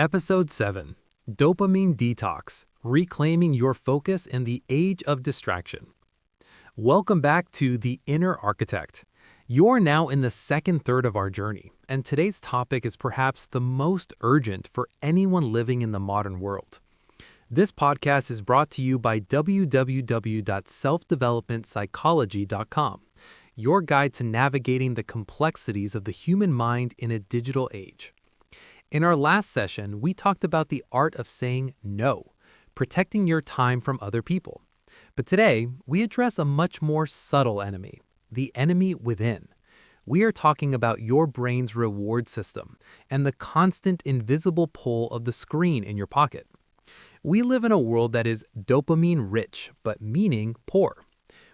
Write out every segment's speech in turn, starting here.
Episode 7 Dopamine Detox Reclaiming Your Focus in the Age of Distraction. Welcome back to The Inner Architect. You're now in the second third of our journey, and today's topic is perhaps the most urgent for anyone living in the modern world. This podcast is brought to you by www.selfdevelopmentpsychology.com, your guide to navigating the complexities of the human mind in a digital age. In our last session, we talked about the art of saying no, protecting your time from other people. But today, we address a much more subtle enemy, the enemy within. We are talking about your brain's reward system and the constant invisible pull of the screen in your pocket. We live in a world that is dopamine rich, but meaning poor.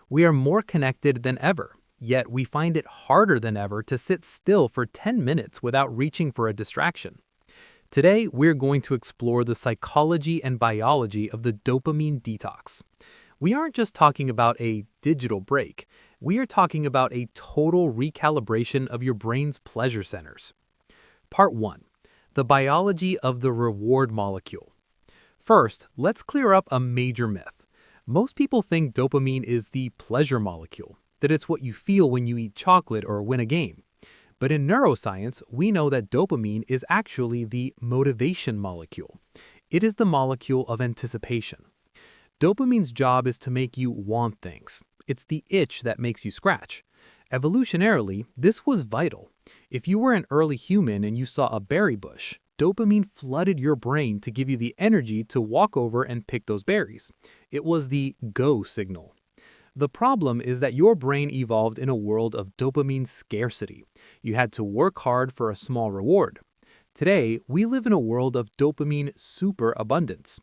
We are more connected than ever, yet we find it harder than ever to sit still for 10 minutes without reaching for a distraction. Today, we're going to explore the psychology and biology of the dopamine detox. We aren't just talking about a digital break. We are talking about a total recalibration of your brain's pleasure centers. Part 1. The biology of the reward molecule. First, let's clear up a major myth. Most people think dopamine is the pleasure molecule, that it's what you feel when you eat chocolate or win a game. But in neuroscience, we know that dopamine is actually the motivation molecule. It is the molecule of anticipation. Dopamine's job is to make you want things. It's the itch that makes you scratch. Evolutionarily, this was vital. If you were an early human and you saw a berry bush, dopamine flooded your brain to give you the energy to walk over and pick those berries. It was the go signal. The problem is that your brain evolved in a world of dopamine scarcity. You had to work hard for a small reward. Today, we live in a world of dopamine superabundance.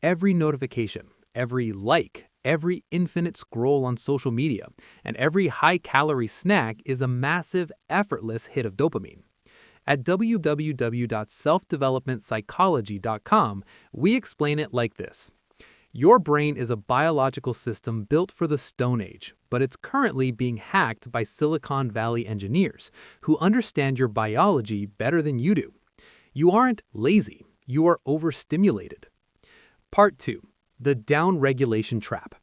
Every notification, every like, every infinite scroll on social media, and every high-calorie snack is a massive, effortless hit of dopamine. At www.selfdevelopmentpsychology.com, we explain it like this. Your brain is a biological system built for the Stone Age, but it's currently being hacked by Silicon Valley engineers who understand your biology better than you do. You aren't lazy, you are overstimulated. Part 2. The downregulation trap.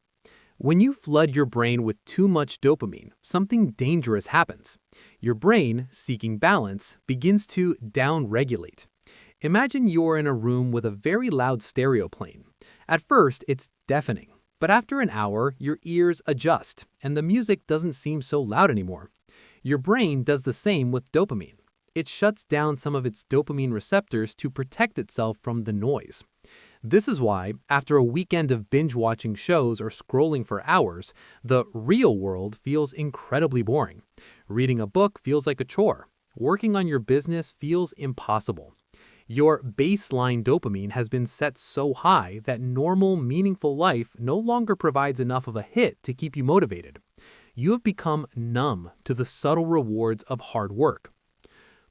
When you flood your brain with too much dopamine, something dangerous happens. Your brain, seeking balance, begins to downregulate. Imagine you're in a room with a very loud stereo playing. At first, it's deafening, but after an hour, your ears adjust, and the music doesn't seem so loud anymore. Your brain does the same with dopamine. It shuts down some of its dopamine receptors to protect itself from the noise. This is why, after a weekend of binge-watching shows or scrolling for hours, the real world feels incredibly boring. Reading a book feels like a chore. Working on your business feels impossible. Your baseline dopamine has been set so high that normal, meaningful life no longer provides enough of a hit to keep you motivated. You have become numb to the subtle rewards of hard work.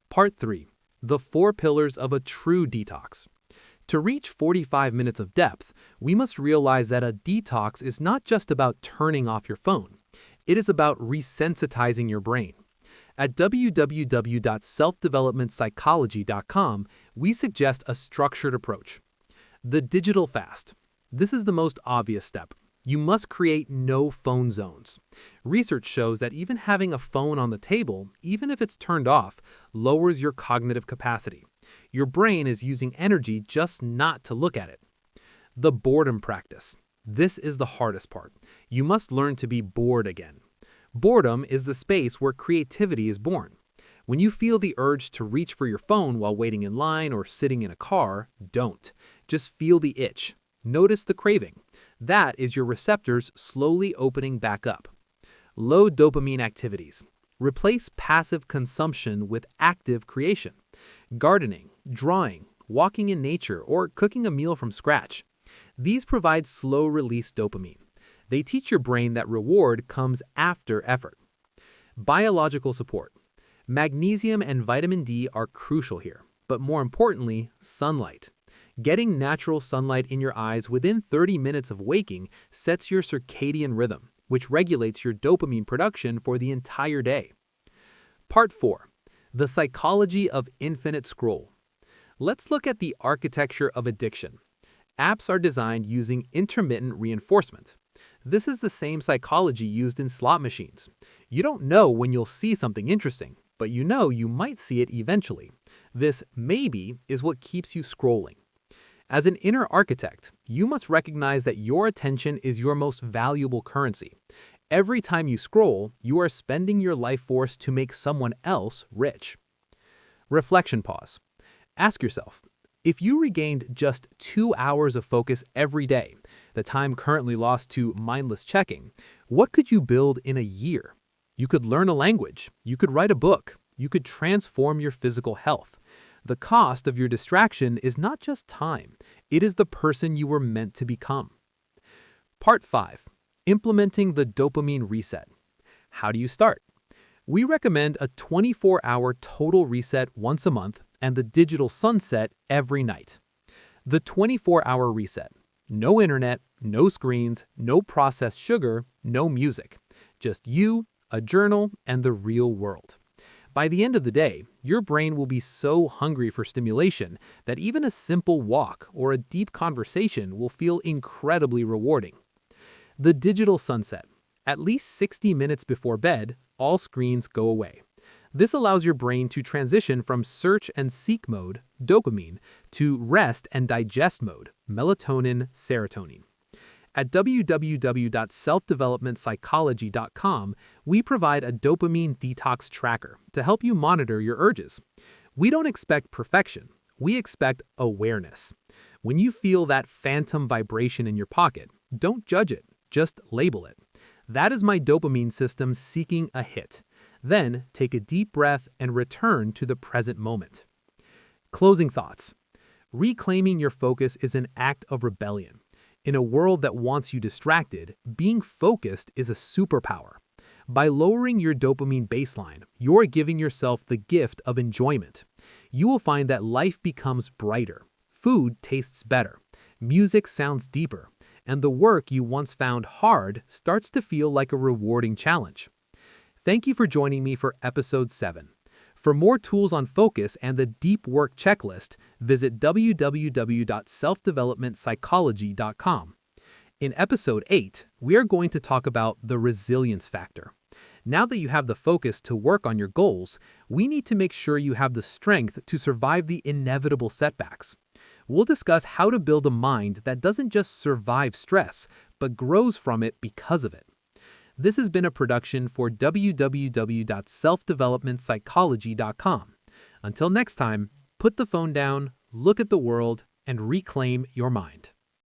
Part 3. The 4 pillars of a true detox. To reach 45 minutes of depth, we must realize that a detox is not just about turning off your phone. It is about resensitizing your brain. At www.selfdevelopmentpsychology.com, we suggest a structured approach. The digital fast. This is the most obvious step. You must create no phone zones. Research shows that even having a phone on the table, even if it's turned off, lowers your cognitive capacity. Your brain is using energy just not to look at it. The boredom practice. This is the hardest part. You must learn to be bored again. Boredom is the space where creativity is born. When you feel the urge to reach for your phone while waiting in line or sitting in a car, don't. Just feel the itch. Notice the craving. That is your receptors slowly opening back up. Low dopamine activities. Replace passive consumption with active creation. Gardening, drawing, walking in nature, or cooking a meal from scratch. These provide slow-release dopamine. They teach your brain that reward comes after effort. Biological support. Magnesium and vitamin D are crucial here, but more importantly, sunlight. Getting natural sunlight in your eyes within 30 minutes of waking sets your circadian rhythm, which regulates your dopamine production for the entire day. Part 4. The psychology of infinite scroll. Let's look at the architecture of addiction. Apps are designed using intermittent reinforcement. This is the same psychology used in slot machines. You don't know when you'll see something interesting, but you know you might see it eventually. This maybe is what keeps you scrolling. As an inner architect, you must recognize that your attention is your most valuable currency. Every time you scroll, you are spending your life force to make someone else rich. Reflection pause. Ask yourself, if you regained just 2 hours of focus every day, the time currently lost to mindless checking, what could you build in a year? You could learn a language, you could write a book, you could transform your physical health. The cost of your distraction is not just time, it is the person you were meant to become. Part 5. Implementing the dopamine reset. How do you start? We recommend a 24-hour total reset once a month and the digital sunset every night. The 24-hour reset. No internet, no screens, no processed sugar, no music. Just you, a journal, and the real world. By the end of the day, your brain will be so hungry for stimulation that even a simple walk or a deep conversation will feel incredibly rewarding. The digital sunset. At least 60 minutes before bed, all screens go away. This allows your brain to transition from search and seek mode, dopamine, to rest and digest mode, melatonin, serotonin. At www.selfdevelopmentpsychology.com, we provide a dopamine detox tracker to help you monitor your urges. We don't expect perfection, we expect awareness. When you feel that phantom vibration in your pocket, don't judge it, just label it. That is my dopamine system seeking a hit. Then take a deep breath and return to the present moment. Closing thoughts. Reclaiming your focus is an act of rebellion. In a world that wants you distracted, being focused is a superpower. By lowering your dopamine baseline, you're giving yourself the gift of enjoyment. You will find that life becomes brighter, food tastes better, music sounds deeper, and the work you once found hard starts to feel like a rewarding challenge. Thank you for joining me for episode 7. For more tools on focus and the deep work checklist, visit www.selfdevelopmentpsychology.com. In episode 8, we are going to talk about the resilience factor. Now that you have the focus to work on your goals, we need to make sure you have the strength to survive the inevitable setbacks. We'll discuss how to build a mind that doesn't just survive stress, but grows from it because of it. This has been a production for www.selfdevelopmentpsychology.com. Until next time, put the phone down, look at the world, and reclaim your mind.